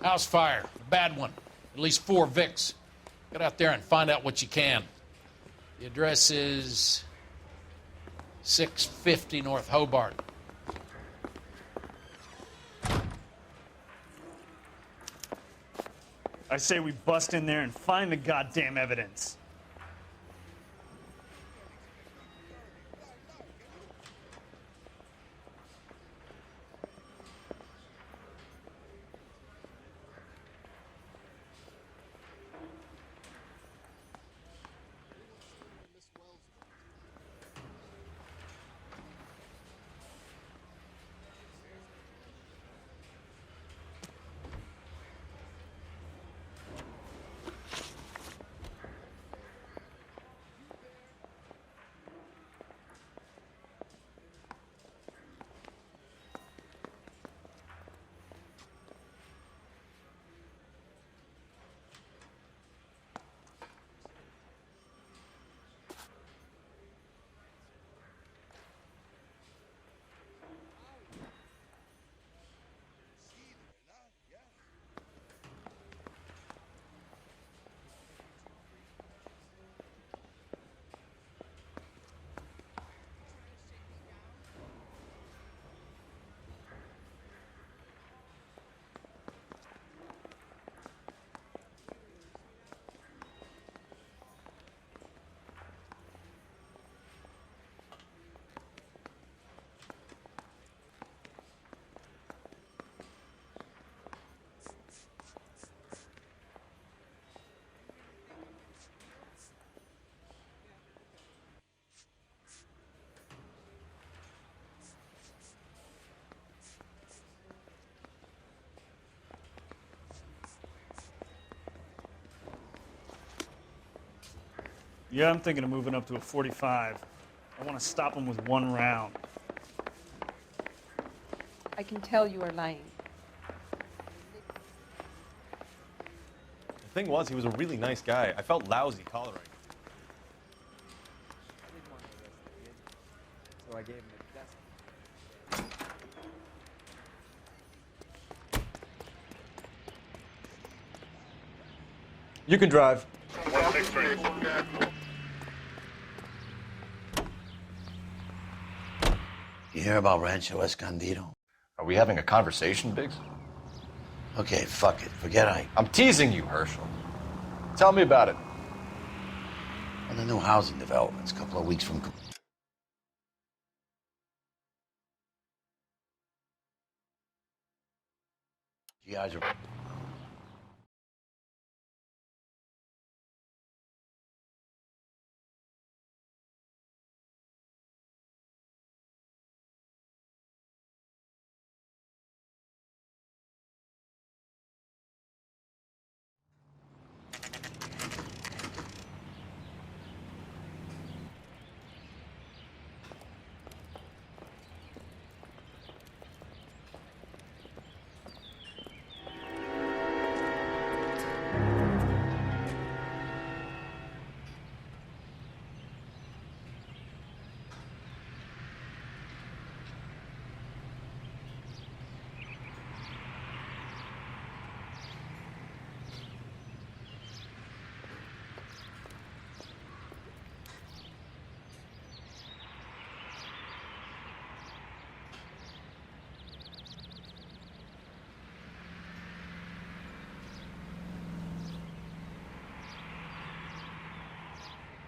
House fire. A bad one. At least 4 Vicks. Get out there and find out what you can. The address is 650 North Hobart. I say we bust in there and find the goddamn evidence. Yeah, I'm thinking of moving up to a 45. I want to stop him with 1 round. I can tell you are lying. The thing was, he was a really nice guy. I felt lousy collaring him. So I gave him a desk. You can drive. 163. You hear about Rancho Escondido? Are we having a conversation, Biggs? Okay, fuck it. Forget Ike. I'm teasing you, Herschel. Tell me about it. And the new housing developments, a couple of weeks from... GIs are...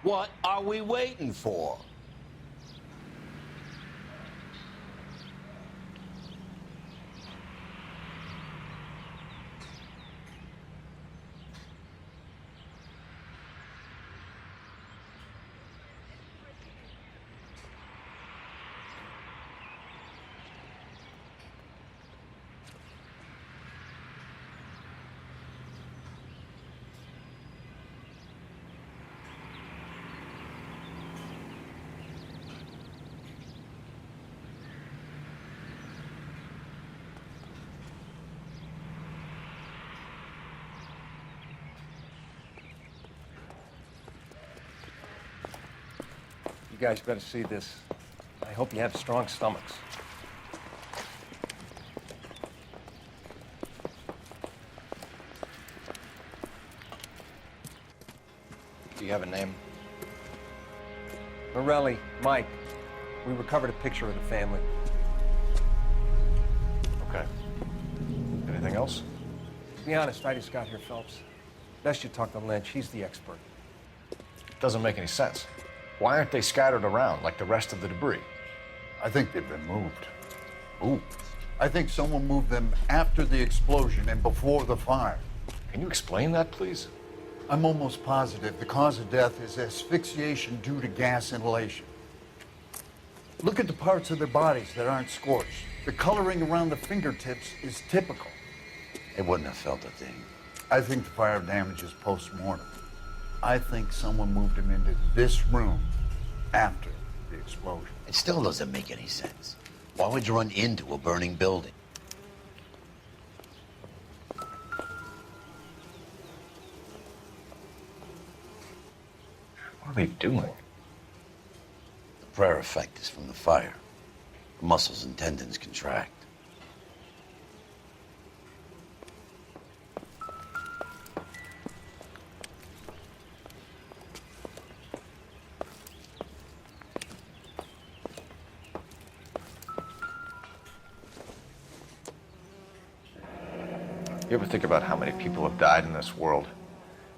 What are we waiting for? You guys better see this. I hope you have strong stomachs. Do you have a name? Morelli, Mike. We recovered a picture of the family. Okay. Anything else? To be honest, I just got here, Phelps. Best you talk to Lynch. He's the expert. Doesn't make any sense. Why aren't they scattered around like the rest of the debris? I think they've been moved. Ooh. I think someone moved them after the explosion and before the fire. Can you explain that, please? I'm almost positive the cause of death is asphyxiation due to gas inhalation. Look at the parts of their bodies that aren't scorched. The coloring around the fingertips is typical. They wouldn't have felt a thing. I think the fire damage is post-mortem. I think someone moved them into this room after the explosion. It still doesn't make any sense. Why would you run into a burning building? What are they doing? The prayer effect is from the fire. The muscles and tendons contract. You ever think about how many people have died in this world?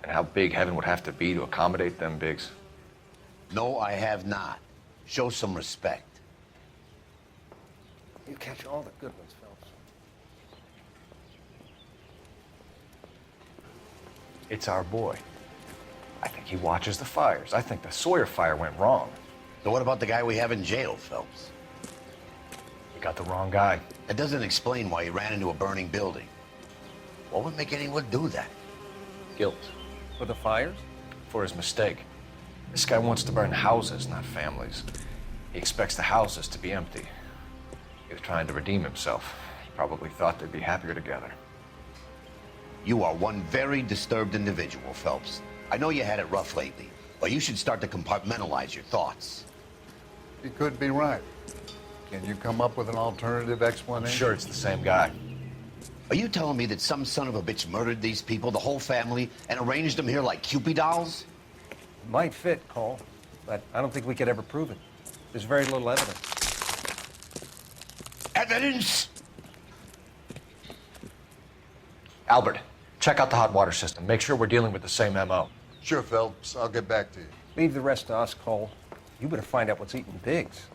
And how big heaven would have to be to accommodate them bigs? No, I have not. Show some respect. You catch all the good ones, Phelps. It's our boy. I think he watches the fires. I think the Sawyer fire went wrong. So what about the guy we have in jail, Phelps? We got the wrong guy. That doesn't explain why he ran into a burning building. What would make anyone do that? Guilt. For the fires? For his mistake. This guy wants to burn houses, not families. He expects the houses to be empty. He was trying to redeem himself. He probably thought they'd be happier together. You are one very disturbed individual, Phelps. I know you had it rough lately, but you should start to compartmentalize your thoughts. You could be right. Can you come up with an alternative I'm explanation? sure it's the same guy. Are you telling me that some son of a bitch murdered these people, the whole family, and arranged them here like Cupid dolls? Might fit, Cole, but I don't think we could ever prove it. There's very little evidence. Evidence? Albert, check out the hot water system. Make sure we're dealing with the same MO. Sure, Phelps. I'll get back to you. Leave the rest to us, Cole. You better find out what's eating pigs.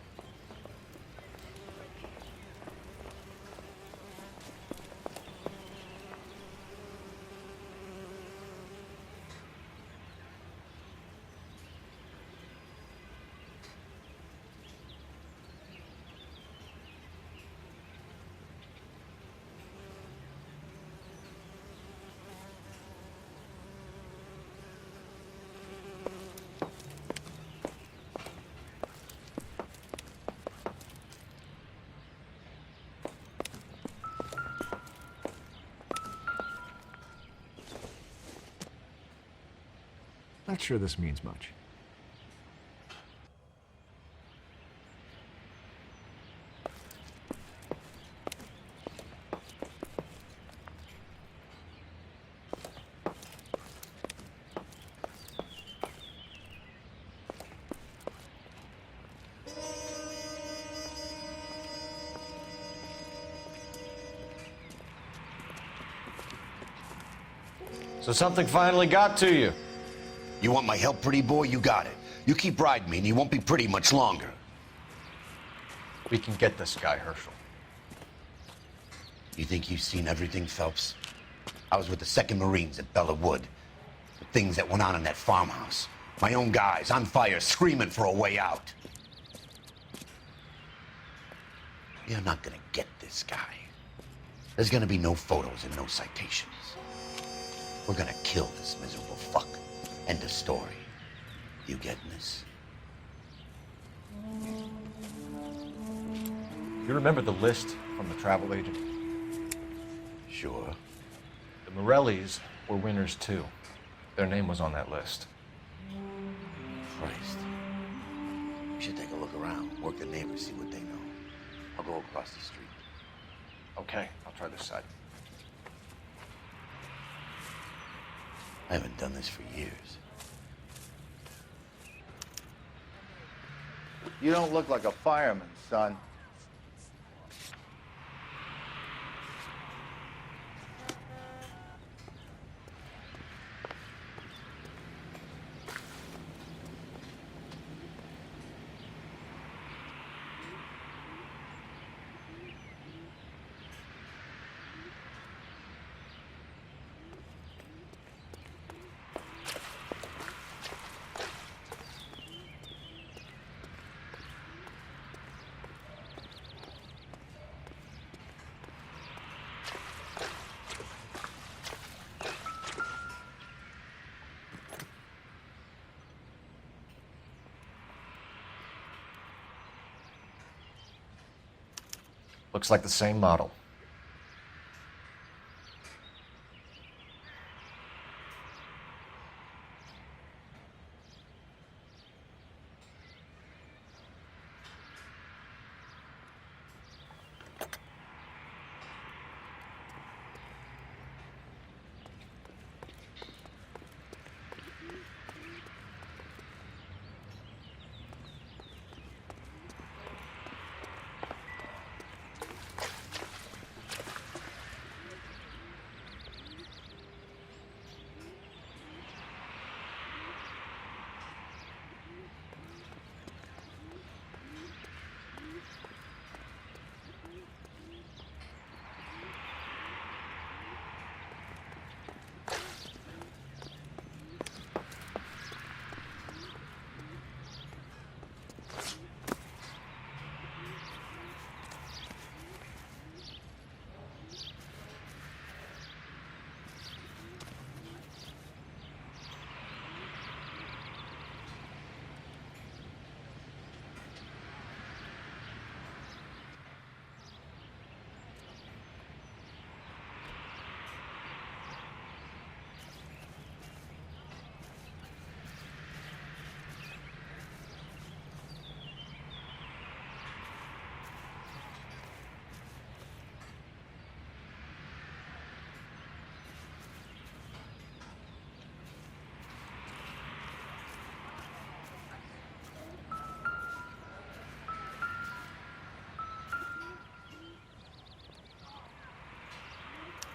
Not sure this means much. So something finally got to you. You want my help, pretty boy? You got it. You keep riding me and you won't be pretty much longer. We can get this guy, Herschel. You think you've seen everything, Phelps? I was with the 2nd Marines at Bella Wood. The things that went on in that farmhouse. My own guys on fire, screaming for a way out. You're not gonna get this guy. There's gonna be no photos and no citations. We're gonna kill this miserable fuck. End of story. You getting this? You remember the list from the travel agent? Sure. The Morellis were winners too. Their name was on that list. Christ. We should take a look around, work the neighbors, see what they know. I'll go across the street. Okay, I'll try this side. I haven't done this for years. You don't look like a fireman, son. Looks like the same model.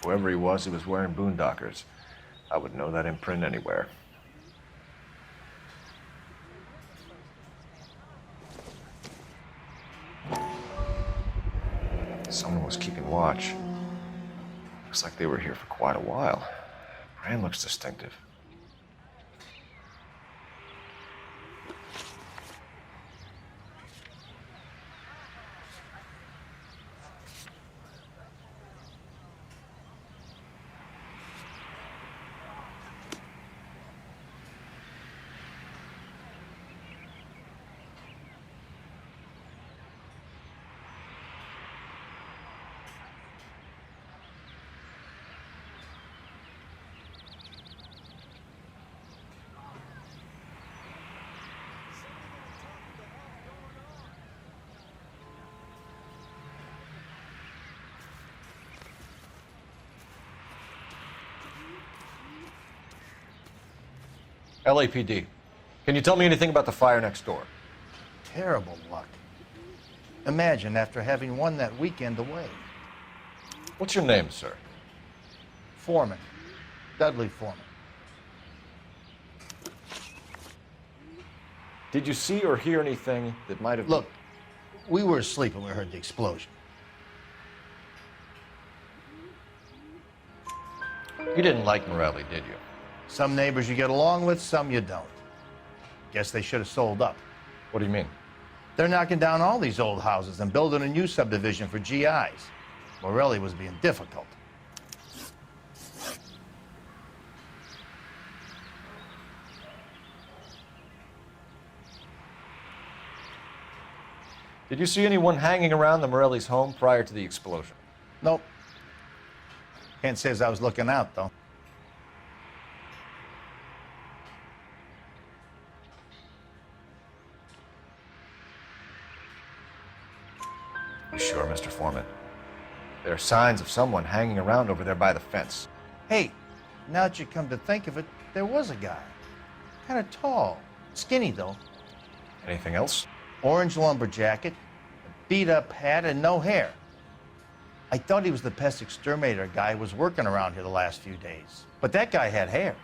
Whoever he was wearing boondockers. I would know that imprint anywhere. Someone was keeping watch. Looks like they were here for quite a while. Brand looks distinctive. LAPD, can you tell me anything about the fire next door? Terrible luck. Imagine after having won that weekend away. What's your name, sir? Foreman. Dudley Foreman. Did you see or hear anything that might have... Look, we were asleep when we heard the explosion. You didn't like Morelli, did you? Some neighbors you get along with, some you don't. Guess they should have sold up. What do you mean? They're knocking down all these old houses and building a new subdivision for GIs. Morelli was being difficult. Did you see anyone hanging around the Morelli's home prior to the explosion? Nope. Can't say as I was looking out, though. You sure, Mr. Foreman? There are signs of someone hanging around over there by the fence. Hey, now that you come to think of it, there was a guy. Kind of tall. Skinny, though. Anything else? Orange lumber jacket, a beat-up hat, and no hair. I thought he was the pest exterminator guy who was working around here the last few days. But that guy had hair.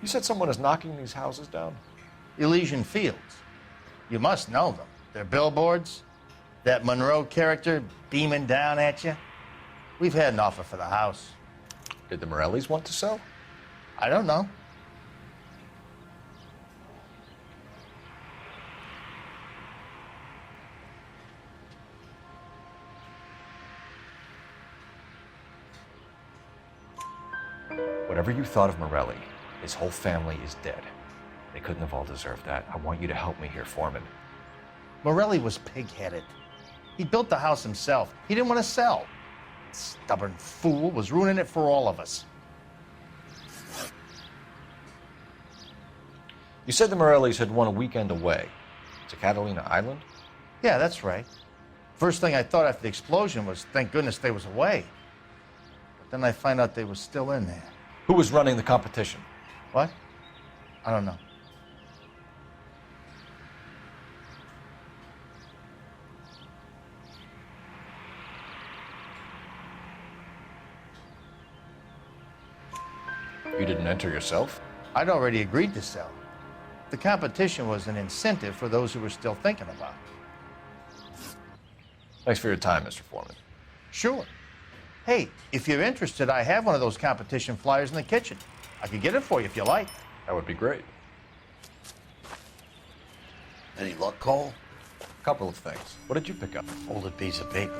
You said someone is knocking these houses down? Elysian Fields. You must know them. Their billboards, that Monroe character beaming down at you. We've had an offer for the house. Did the Morellis want to sell? I don't know. Whatever you thought of Morelli, his whole family is dead. They couldn't have all deserved that. I want you to help me here, Foreman. Morelli was pig-headed. He built the house himself. He didn't want to sell. Stubborn fool was ruining it for all of us. You said the Morellis had won a weekend away to Catalina Island? Yeah, that's right. First thing I thought after the explosion was, thank goodness they was away. But then I find out they was still in there. Who was running the competition? What? I don't know. You didn't enter yourself? I'd already agreed to sell. The competition was an incentive for those who were still thinking about it. Thanks for your time, Mr. Foreman. Sure. Hey, if you're interested, I have one of those competition flyers in the kitchen. I could get it for you if you like. That would be great. Any luck, Cole? A couple of things. What did you pick up? Folded piece of paper.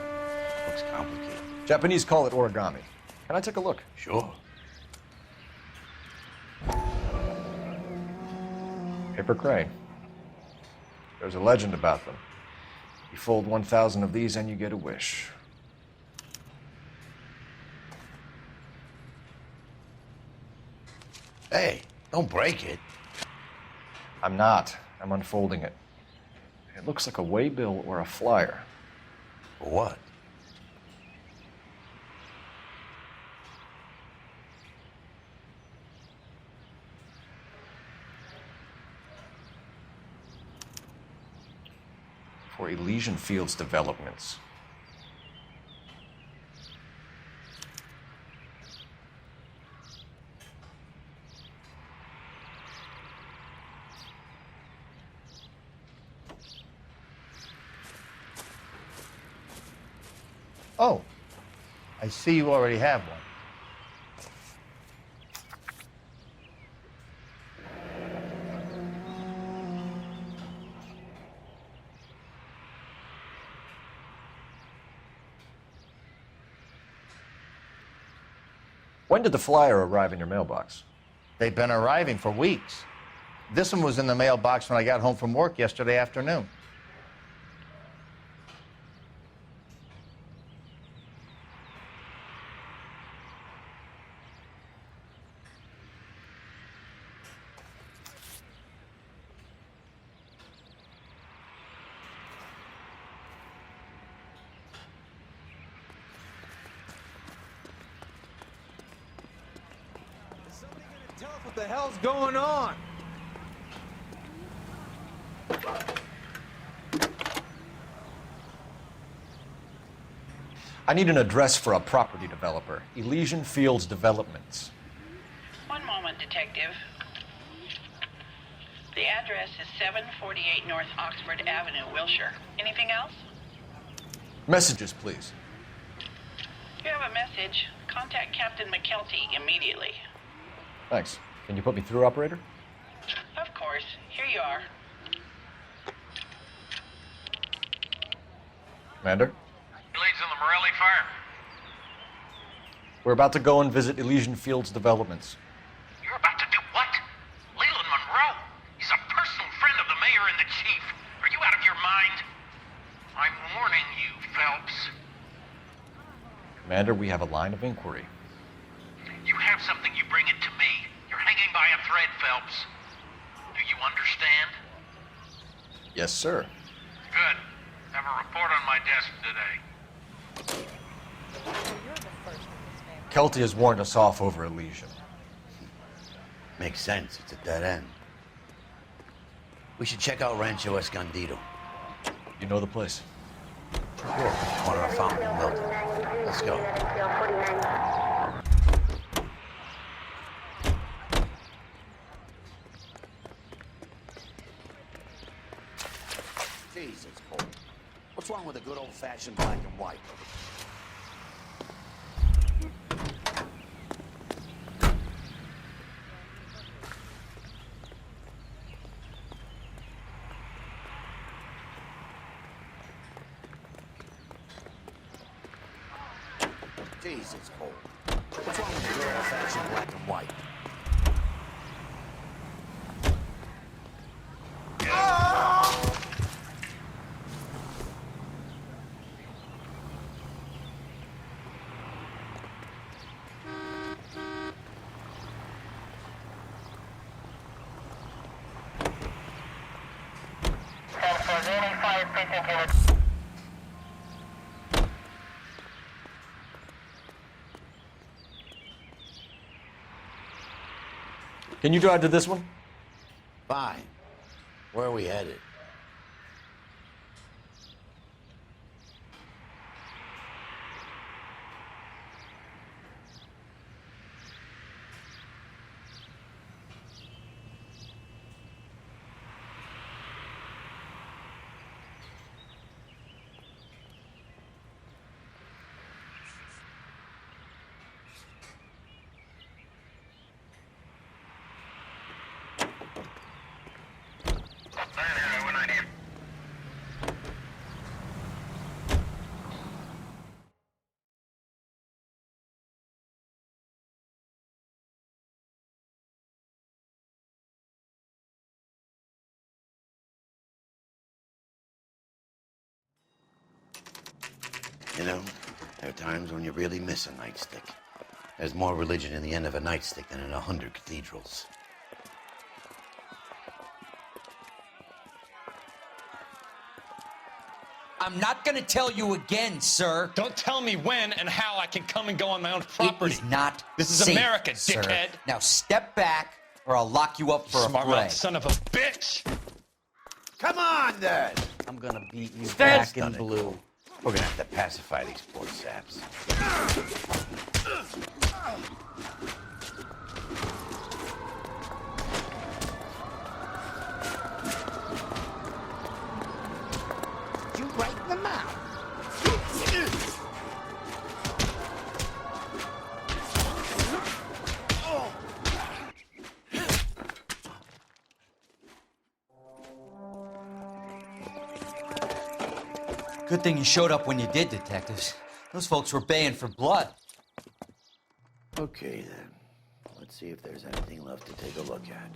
Looks complicated. Japanese call it origami. Can I take a look? Sure. Paper crane. There's a legend about them. You fold 1,000 of these and you get a wish. Hey, don't break it. I'm not. I'm unfolding it. It looks like a waybill or a flyer. For what? For Elysian Fields developments. Oh, I see you already have one. When did the flyer arrive in your mailbox? They've been arriving for weeks. This one was in the mailbox when I got home from work yesterday afternoon. Tell us what the hell's going on. I need an address for a property developer. Elysian Fields Developments. One moment, Detective. The address is 748 North Oxford Avenue, Wilshire. Anything else? Messages, please. You have a message. Contact Captain McKelty immediately. Thanks. Can you put me through, operator? Of course. Here you are. Commander? Leads on the Morelli farm. We're about to go and visit Elysian Fields Developments. You're about to do what? Leland Monroe? He's a personal friend of the mayor and the chief. Are you out of your mind? I'm warning you, Phelps. Commander, we have a line of inquiry. You have something, you bring it to me. You're hanging by a thread, Phelps. Do you understand? Yes, sir. Good. Have a report on my desk today. Kelty has warned us off over Elysian. Makes sense. It's a dead end. We should check out Rancho Escondido. You know the place? Cool. Corner of Fountain and Milton. Let's go. Jesus, Cole. What's wrong with a good old-fashioned black and white? Jesus, Cole. What's wrong with a good old-fashioned black and white? Can you drive to this one? Fine. Where are we headed? You know, there are times when you really miss a nightstick. There's more religion in the end of a nightstick than in 100 cathedrals. I'm not gonna tell you again, sir. Don't tell me when and how I can come and go on my own property. It is not This is safe, America, sir. dickhead. Now step back, or I'll lock you up for a Smart fray. mouth son of a bitch. Come on, then! I'm gonna beat you Stan's black and done it. blue. We're gonna have to pacify these poor saps. You right in the mouth. Good thing you showed up when you did, detectives. Those folks were baying for blood. Okay, then. Let's see if there's anything left to take a look at.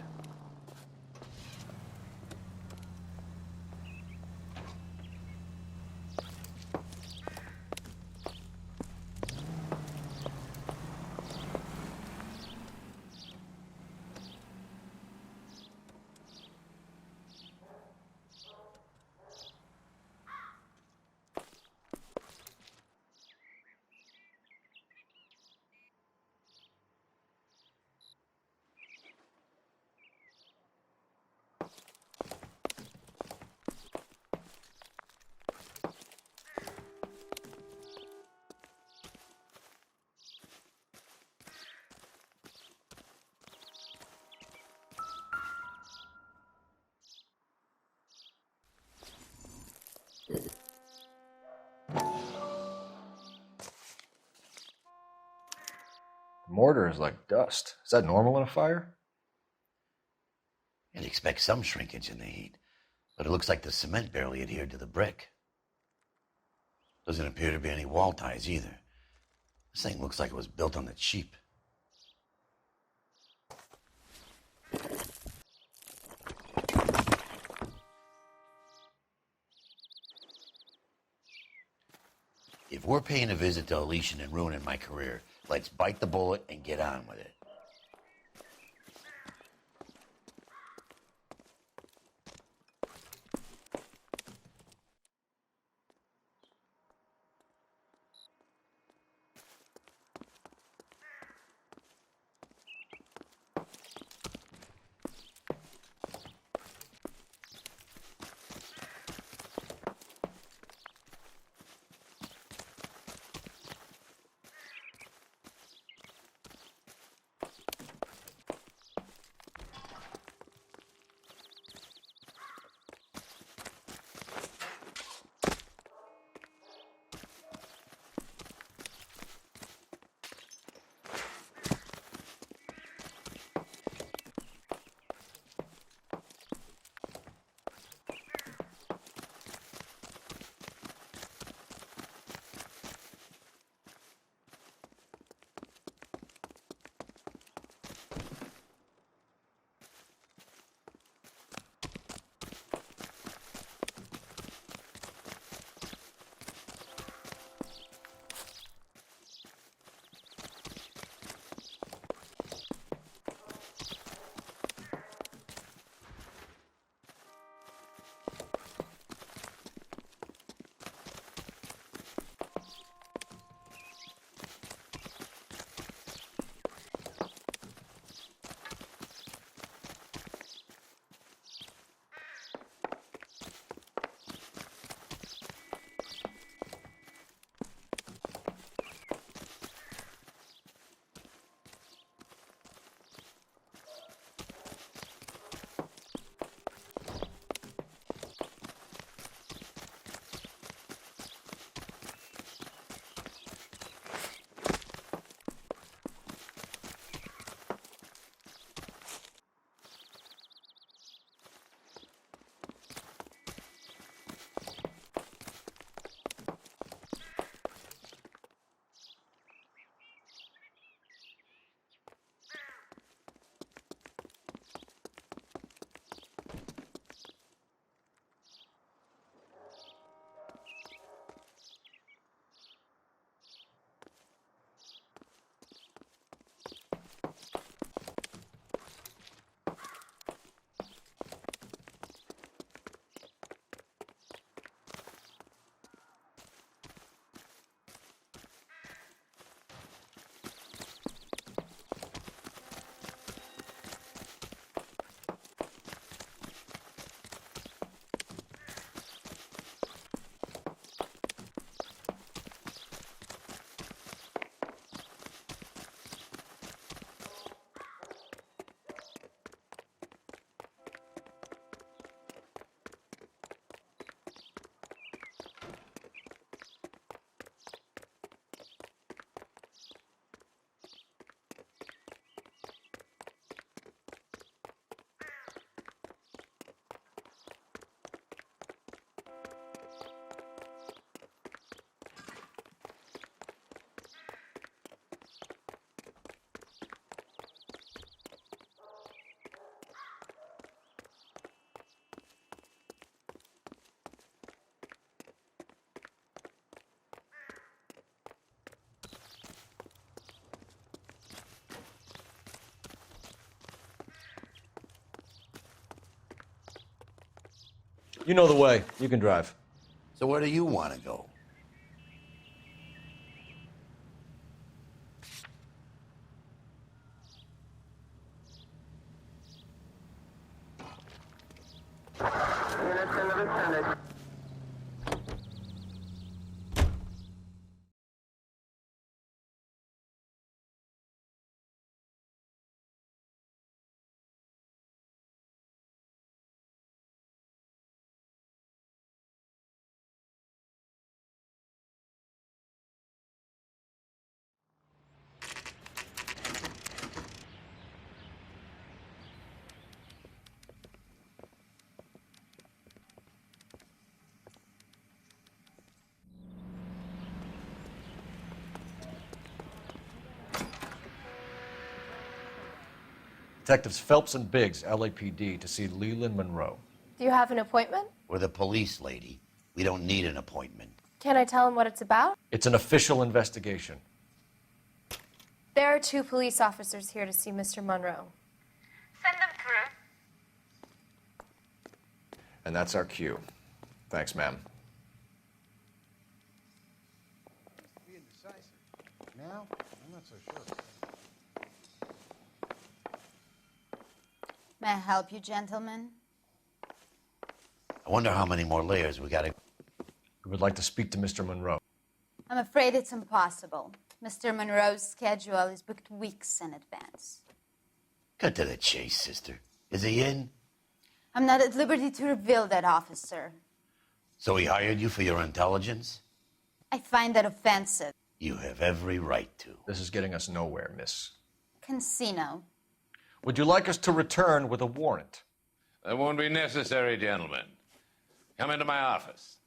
The mortar is like dust. Is that normal in a fire? You'd expect some shrinkage in the heat, but it looks like the cement barely adhered to the brick. Doesn't appear to be any wall ties either. This thing looks like it was built on the cheap. If we're paying a visit to Elysian and ruining my career, let's bite the bullet and get on with it. You know the way. You can drive. So where do you want to go? Detectives Phelps and Biggs, LAPD, to see Leland Monroe. Do you have an appointment? We're the police, lady. We don't need an appointment. Can I tell him what it's about? It's an official investigation. There are 2 police officers here to see Mr. Monroe. Send them through. And that's our cue. Thanks, ma'am. Now? I'm not so sure. May I help you, gentlemen? I wonder how many more layers we gotta... We would like to speak to Mr. Monroe. I'm afraid it's impossible. Mr. Monroe's schedule is booked weeks in advance. Cut to the chase, sister. Is he in? I'm not at liberty to reveal that, officer. So he hired you for your intelligence? I find that offensive. You have every right to. This is getting us nowhere, miss. Casino. Would you like us to return with a warrant? That won't be necessary, gentlemen. Come into my office.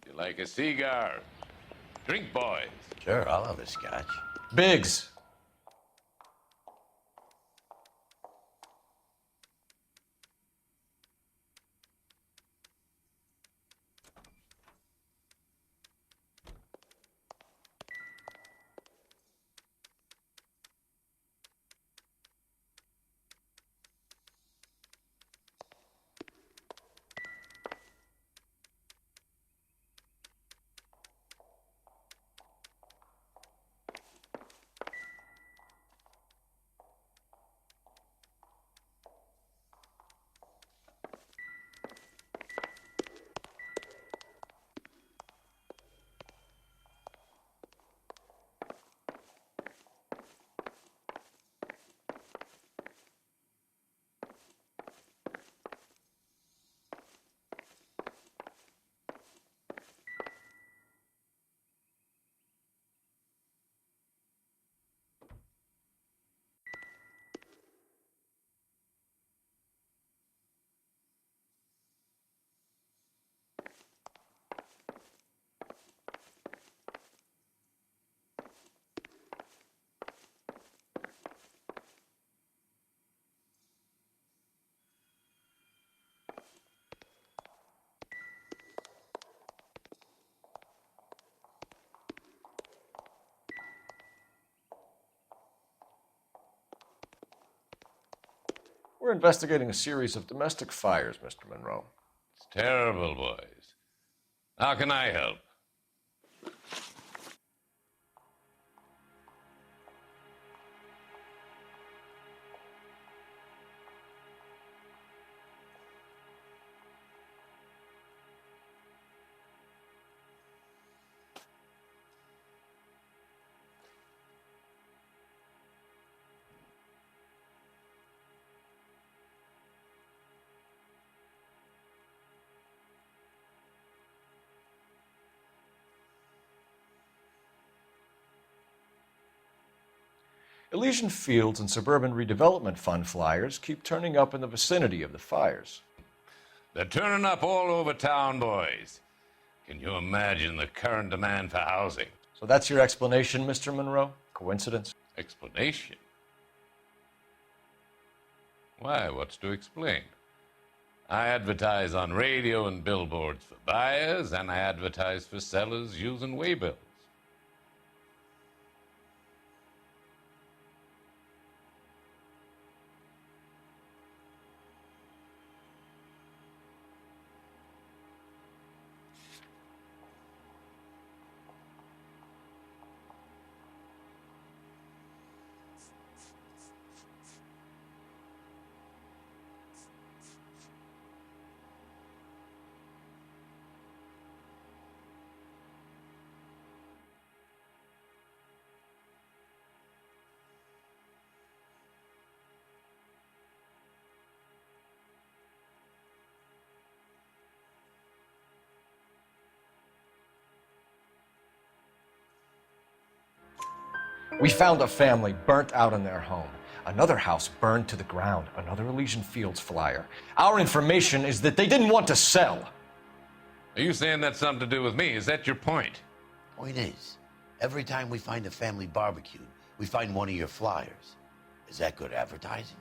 You like a cigar? Drink, boys. Sure, I'll have a scotch. Biggs! We're investigating a series of domestic fires, Mr. Monroe. It's terrible, boys. How can I help? Elysian Fields and Suburban Redevelopment Fund flyers keep turning up in the vicinity of the fires. They're turning up all over town, boys. Can you imagine the current demand for housing? So that's your explanation, Mr. Monroe? Coincidence? Explanation? Why, what's to explain? I advertise on radio and billboards for buyers, and I advertise for sellers using waybills. We found a family burnt out in their home. Another house burned to the ground. Another Elysian Fields flyer. Our information is that they didn't want to sell. Are you saying that's something to do with me? Is that your point? Point is, every time we find a family barbecued, we find one of your flyers. Is that good advertising?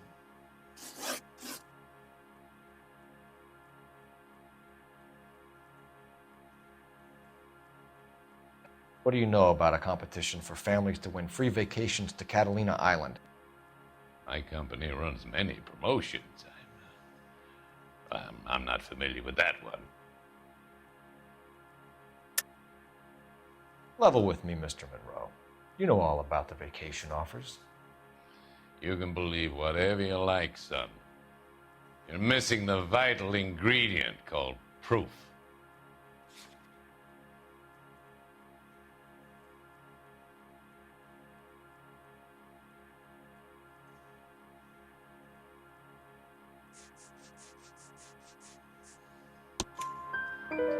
What do you know about a competition for families to win free vacations to Catalina Island? My company runs many promotions. I'm not familiar with that one. Level with me, Mr. Monroe. You know all about the vacation offers. You can believe whatever you like, son. You're missing the vital ingredient called proof.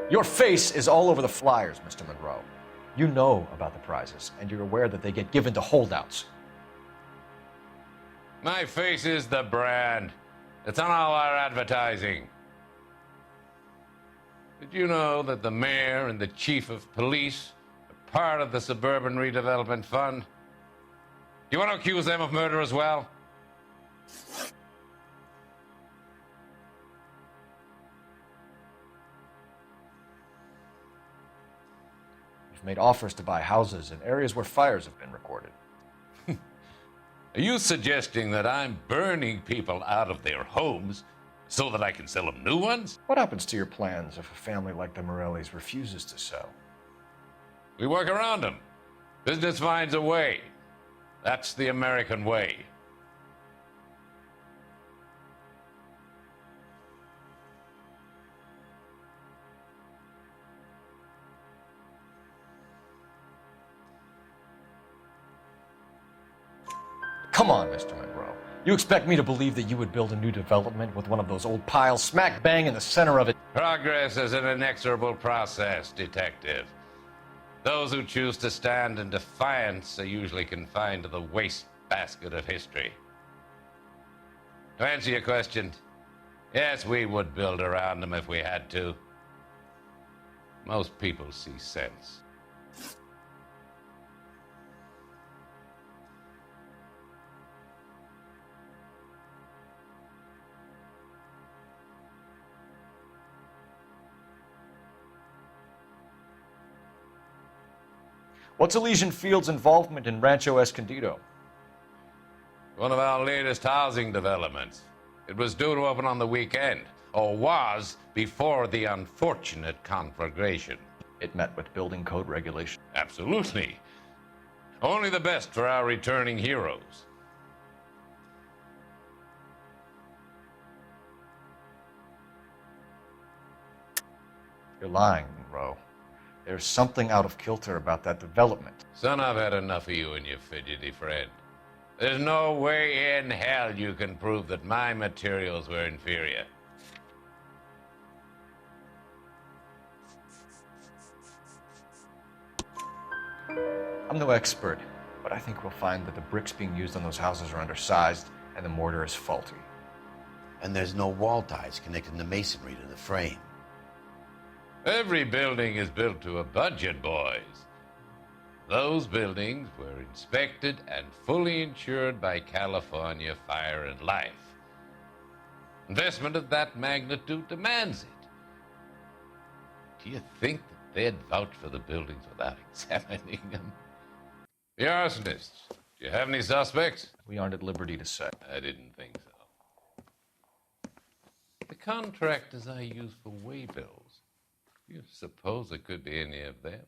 Your face is all over the flyers, Mr. Monroe. You know about the prizes, and you're aware that they get given to holdouts. My face is the brand. It's on all our advertising. Did you know that the mayor and the chief of police are part of the Suburban Redevelopment Fund? Do you want to accuse them of murder as well? You've made offers to buy houses in areas where fires have been recorded. Are you suggesting that I'm burning people out of their homes so that I can sell them new ones? What happens to your plans if a family like the Morellis refuses to sell? We work around them. Business finds a way. That's the American way. Come on, Mr. Monroe. You expect me to believe that you would build a new development with one of those old piles smack bang in the center of it? Progress is an inexorable process, Detective. Those who choose to stand in defiance are usually confined to the wastebasket of history. To answer your question, yes, we would build around them if we had to. Most people see sense. What's Elysian Fields' involvement in Rancho Escondido? One of our latest housing developments. It was due to open on the weekend, or was before the unfortunate conflagration. It met with building code regulation. Absolutely. Only the best for our returning heroes. You're lying, Monroe. There's something out of kilter about that development. Son, I've had enough of you and your fidgety friend. There's no way in hell you can prove that my materials were inferior. I'm no expert, but I think we'll find that the bricks being used on those houses are undersized and the mortar is faulty. And there's no wall ties connecting the masonry to the frame. Every building is built to a budget, boys. Those buildings were inspected and fully insured by California Fire and Life. Investment of that magnitude demands it. Do you think that they'd vouch for the buildings without examining them? The arsonists, do you have any suspects? We aren't at liberty to say. I didn't think so. The contractors I use for waybills. You suppose it could be any of them?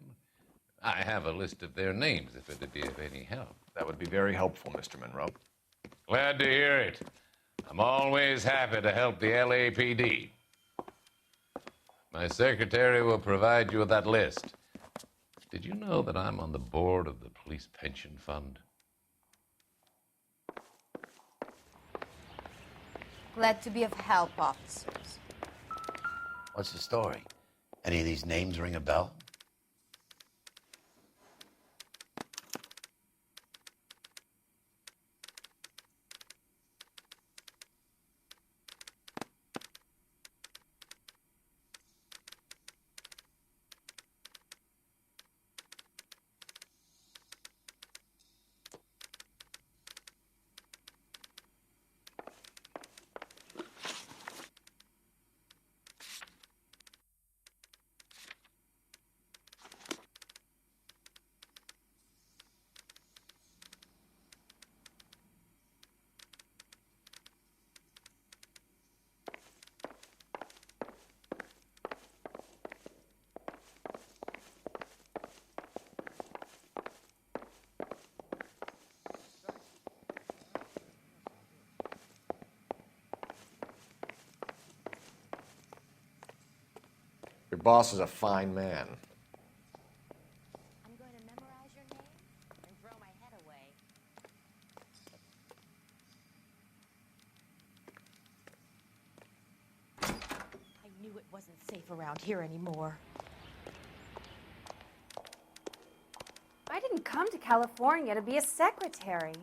I have a list of their names if it'd be of any help. That would be very helpful, Mr. Monroe. Glad to hear it. I'm always happy to help the LAPD. My secretary will provide you with that list. Did you know that I'm on the board of the Police Pension Fund? Glad to be of help, officers. What's the story? Any of these names ring a bell? boss is a fine man. I'm going to memorize your name and throw my head away. I knew it wasn't safe around here anymore. I didn't come to California to be a secretary.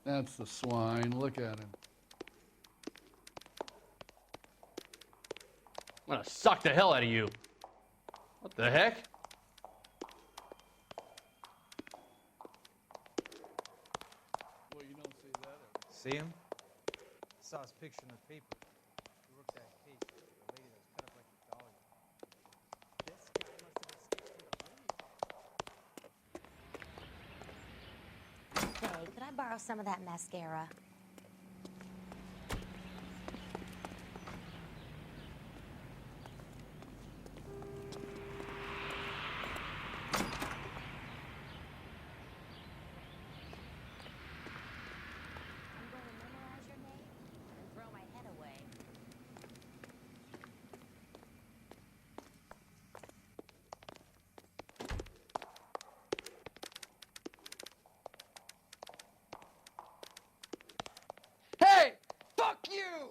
That's the swine. Look at him. I'm gonna suck the hell out of you. What the heck? Well, you don't see that ever. See him? I saw his picture in the paper. He worked that case. The lady that was cut up like a dog. This guy must have escaped to the police. Hey, could I borrow some of that mascara? Hey! Fuck you!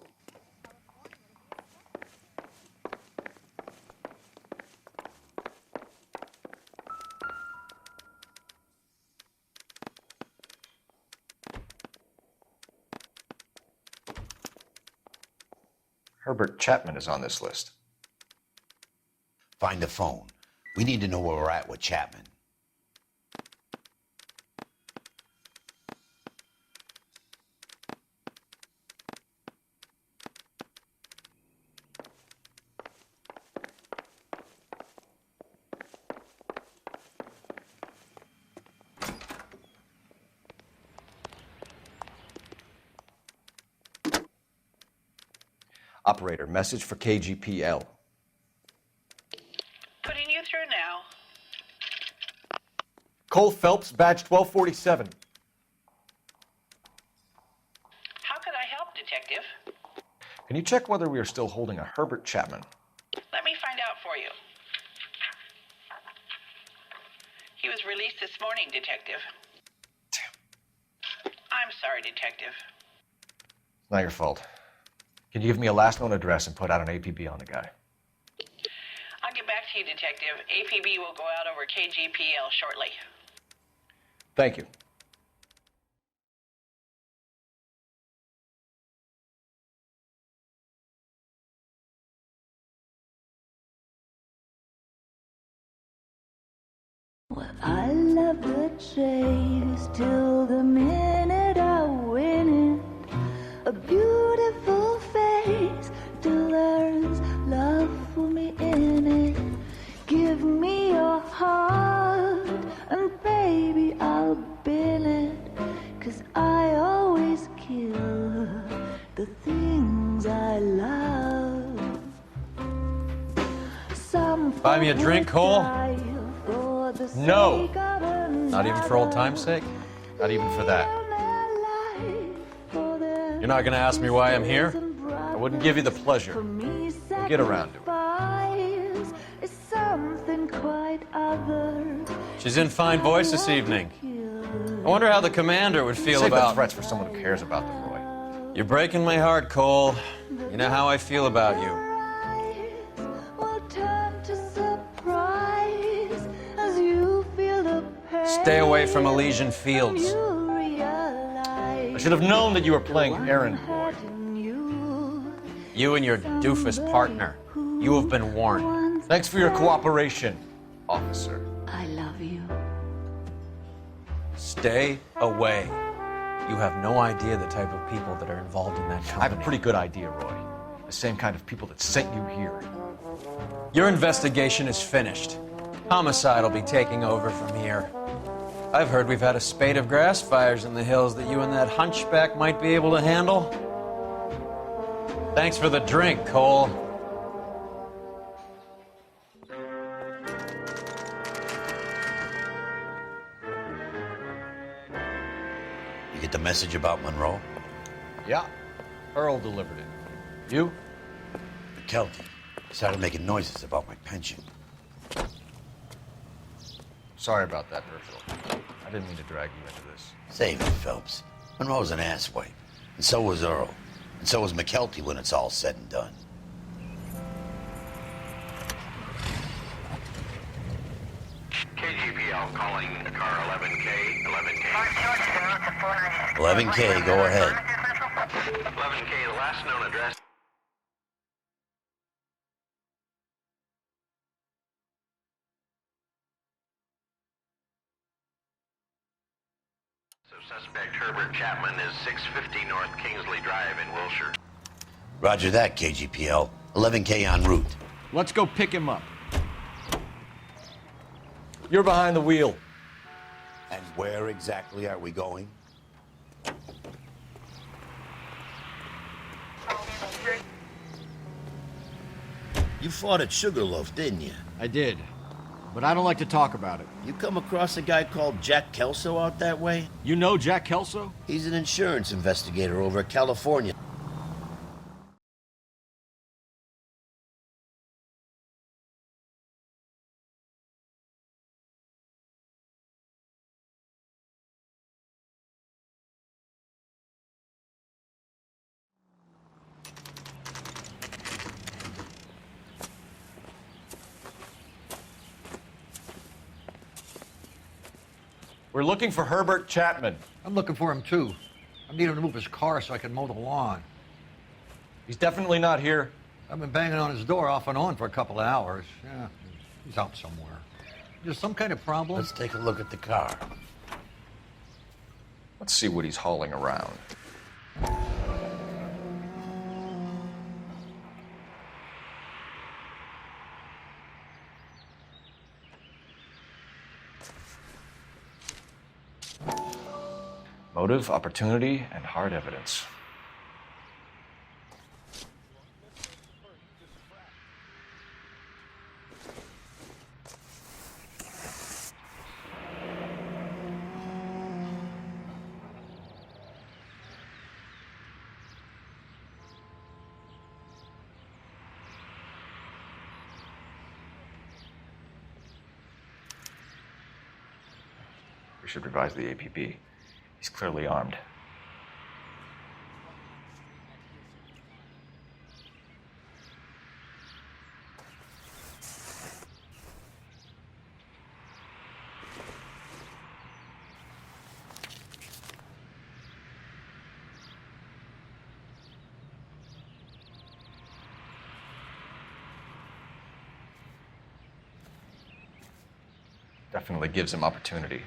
Herbert Chapman is on this list. Find the phone. We need to know where we're at with Chapman. Operator, message for KGPL. Putting you through now. Cole Phelps, badge 1247. How could I help, Detective? Can you check whether we are still holding a Herbert Chapman? Let me find out for you. He was released this morning, Detective. I'm sorry, Detective. It's not your fault. Can you give me a last known address and put out an APB on the guy? I'll get back to you, Detective. APB will go out over KGPL shortly. Thank you. Well, I love the chase till the minute I win it. A beautiful face till there's love for me in it. Give me your heart and baby I'll bin it. 'Cause I always kill the things I love. Some Buy me a drink, Cole? for the No. sake of Not even for old time's sake? Not even for that. You're not gonna ask me why I'm here? I wouldn't give you the pleasure. We'll get around to it. Is something quite other. She's in fine voice this evening. I wonder how the commander would feel Save the about... threats for someone who cares about them, Roy. You're breaking my heart, Cole. You know how I feel about you. Will turn to surprise as you feel the pain. Stay away from Elysian Fields. You realize I should have known that you were playing errand boy. You and your doofus partner. You have been warned. Thanks for your cooperation, officer. I love you. Stay away. You have no idea the type of people that are involved in that company. I have a pretty good idea, Roy. The same kind of people that sent you here. Your investigation is finished. Homicide will be taking over from here. I've heard we've had a spate of grass fires in the hills that you and that hunchback might be able to handle. Thanks for the drink, Cole. You get the message about Monroe? Yeah, Earl delivered it. You? McKelty started making noises about my pension. Sorry about that, Virgil. I didn't mean to drag you into this. Save it, Phelps. Monroe's an asswipe. And so was Earl. And so was McKelty when it's all said and done. KGPL calling car 11K, 11K. 11K, go ahead. 11K, the last known address. So suspect Herbert Chapman is 650 North Kingsley Drive in Wilshire. Roger that, KGPL. 11K en route. Let's go pick him up. You're behind the wheel. And where exactly are we going? You fought at Sugarloaf, didn't you? I did, but I don't like to talk about it. You come across a guy called Jack Kelso out that way? You know Jack Kelso? He's an insurance investigator over at California. We're looking for Herbert Chapman. I'm looking for him, too. I need him to move his car so I can mow the lawn. He's definitely not here. I've been banging on his door off and on for a couple of hours. Yeah, he's out somewhere. There's some kind of problem? Let's take a look at the car. Let's see what he's hauling around. Motive, opportunity, and hard evidence. We should revise the APB. He's clearly armed. Definitely gives him opportunity.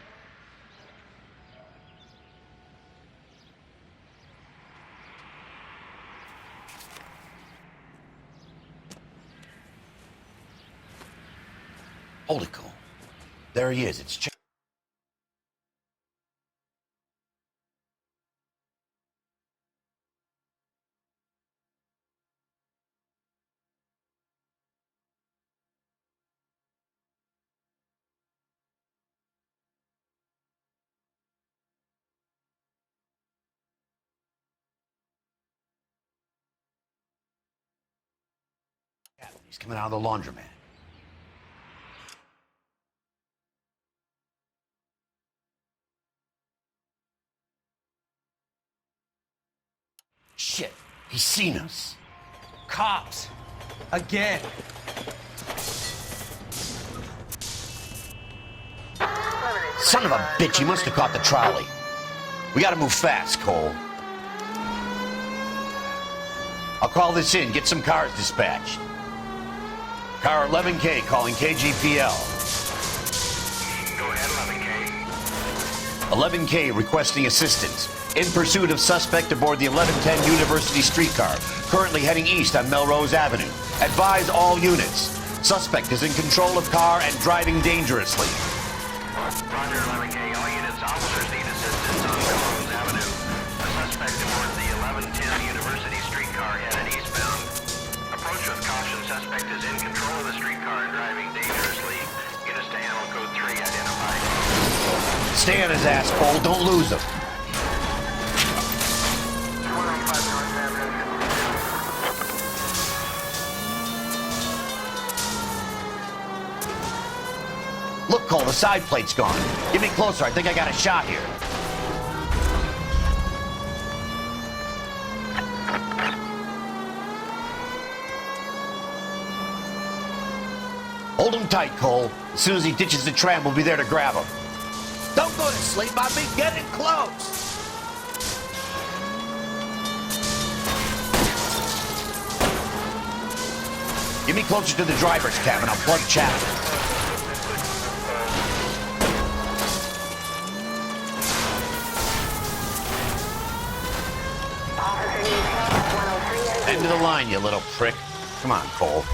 Hold it, Cole. There he is. It's He's coming out of the laundromat. Shit, he's seen us. Cops. Again. Son of a bitch, he must have caught the trolley. We gotta move fast, Cole. I'll call this in, get some cars dispatched. Car 11K calling KGPL. Go ahead, 11K. 11K requesting assistance. In pursuit of suspect aboard the 1110 University streetcar, currently heading east on Melrose Avenue. Advise all units. Suspect is in control of car and driving dangerously. Roger, 11K. All units Suspect is in control of the streetcar and driving dangerously. Units to animal code 3 identified. Stay on his ass, Cole. Don't lose him. Look, Cole, the side plate's gone. Get me closer. I think I got a shot here. Hold him tight, Cole. As soon as he ditches the tram, we'll be there to grab him. Don't go to sleep. I'll be getting close. Get me closer to the driver's cabin. I'll plug Chapman. End of the line, you little prick. Come on, Cole.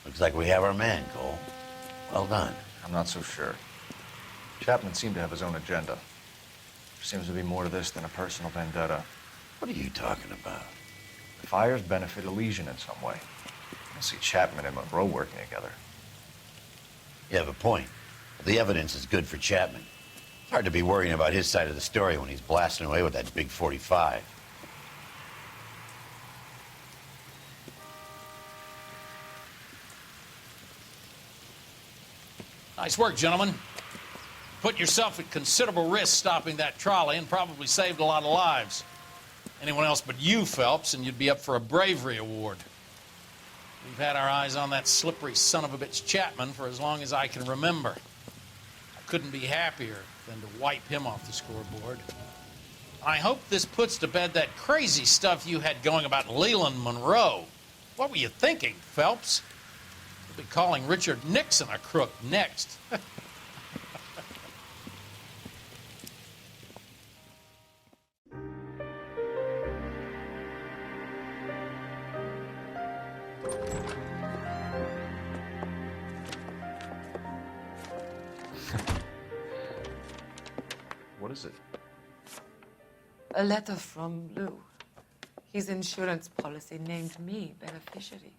Looks like we have our man, Cole. Well done. I'm not so sure. Chapman seemed to have his own agenda. There seems to be more to this than a personal vendetta. What are you talking about? The fires benefit Elysian in some way. I see Chapman and Monroe working together. You have a point. The evidence is good for Chapman. It's hard to be worrying about his side of the story when he's blasting away with that big 45. Nice work, gentlemen. Put yourself at considerable risk stopping that trolley and probably saved a lot of lives. Anyone else but you, Phelps, and you'd be up for a bravery award. We've had our eyes on that slippery son of a bitch Chapman for as long as I can remember. I couldn't be happier than to wipe him off the scoreboard. I hope this puts to bed that crazy stuff you had going about Leland Monroe. What were you thinking, Phelps? You'll be calling Richard Nixon a crook next. What is it? A letter from Lou. His insurance policy named me beneficiary.